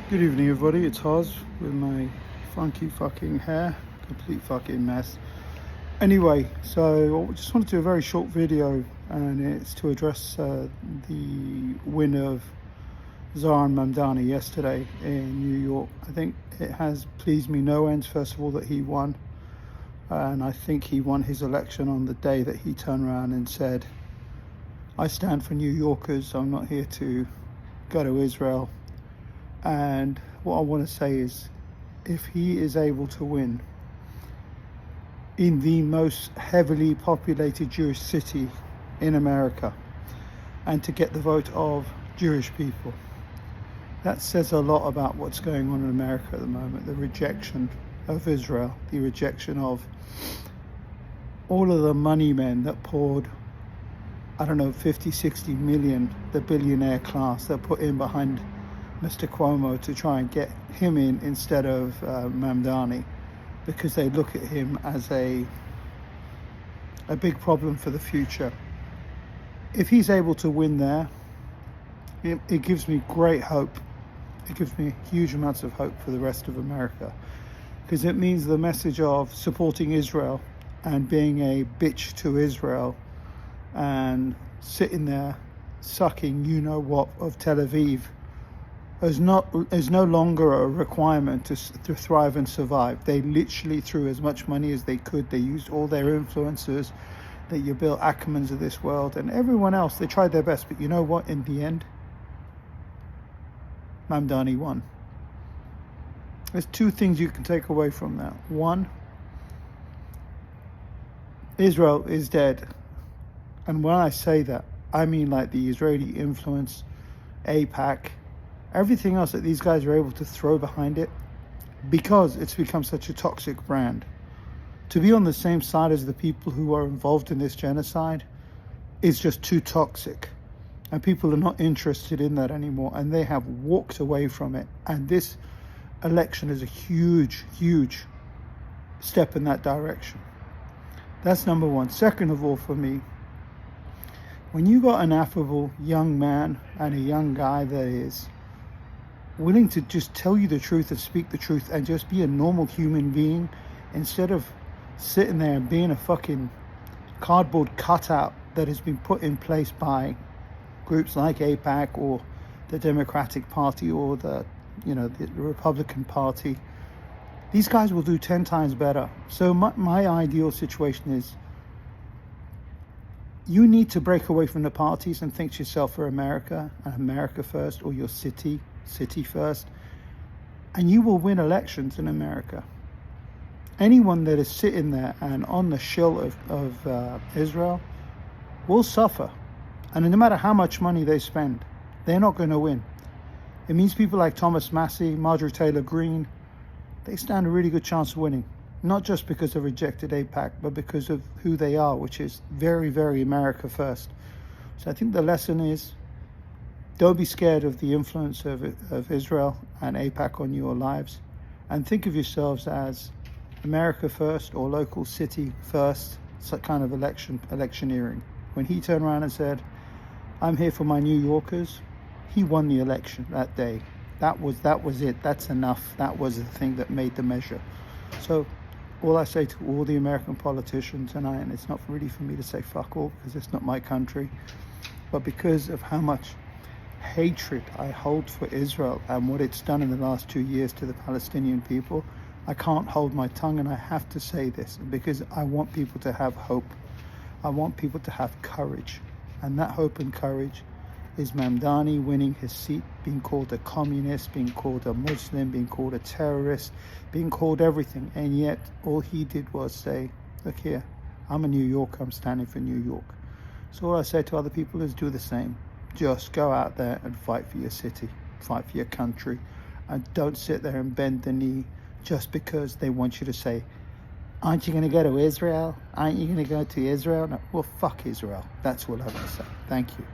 Good evening, everybody. It's Oz with my funky fucking hair, complete fucking mess. Anyway, so I just wanted to do a very short video, and it's to address the win of Zohran Mamdani yesterday in New York. I think it has pleased me no ends, first of all, that he won. And I think he won his election on the day that he turned around and said, I stand for New Yorkers, I'm not here to go to Israel. And what I want to say is, if he is able to win in the most heavily populated Jewish city in America and to get the vote of Jewish people, that says a lot about what's going on in America at the moment. The rejection of Israel, the rejection of all of the money men that poured, I don't know, 50, 60 million, the billionaire class, that put in behind Mr. Cuomo to try and get him in instead of Mamdani, because they look at him as a big problem for the future. If he's able to win there, it gives me great hope. It gives me huge amounts of hope for the rest of America, because it means the message of supporting Israel and being a bitch to Israel and sitting there sucking you-know-what of Tel Aviv is no longer a requirement to thrive and survive. They literally threw as much money as they could. They used all their influencers, your Bill Ackermans of this world and everyone else. They tried their best, but you know what? In the end, Mamdani won. There's two things you can take away from that. One, Israel is dead. And when I say that, I mean like the Israeli influence, AIPAC, everything else that these guys are able to throw behind it, because it's become such a toxic brand. To be on the same side as the people who are involved in this genocide is just too toxic. And people are not interested in that anymore, and they have walked away from it. And this election is a huge, huge step in that direction. That's number one. Second of all, for me, when you got an affable young man and a young guy that is willing to just tell you the truth and speak the truth and just be a normal human being, instead of sitting there and being a fucking cardboard cutout that has been put in place by groups like AIPAC or the Democratic Party or the Republican Party. These guys will do 10 times better. So my ideal situation is, you need to break away from the parties and think to yourself, for America and America first, or your city first, and you will win elections in America. Anyone that is sitting there and on the shill of Israel will suffer. And no matter how much money they spend, they're not going to win. It means people like Thomas Massey, Marjorie Taylor Greene, they stand a really good chance of winning. Not just because they've rejected AIPAC, but because of who they are, which is very, very America first. So I think the lesson is, don't be scared of the influence of Israel and AIPAC on your lives, and think of yourselves as America first or local city first, some kind of electioneering. When he turned around and said, I'm here for my New Yorkers, he won the election that day. That was it. That's enough. That was the thing that made the measure. So all I say to all the American politicians, and it's not really for me to say fuck all, because it's not my country, but because of how much hatred I hold for Israel and what it's done in the last 2 years to the Palestinian people, I can't hold my tongue, and I have to say this because I want people to have hope. I want people to have courage, and that hope and courage is Mamdani winning his seat, being called a communist, being called a Muslim, being called a terrorist, being called everything, and yet all he did was say, look here, I'm a New Yorker, I'm standing for New York. So all I say to other people is do the same. Just go out there and fight for your city, fight for your country, and don't sit there and bend the knee just because they want you to say, aren't you going to go to Israel? Aren't you going to go to Israel? No, well, fuck Israel. That's what I'm going to say. Thank you.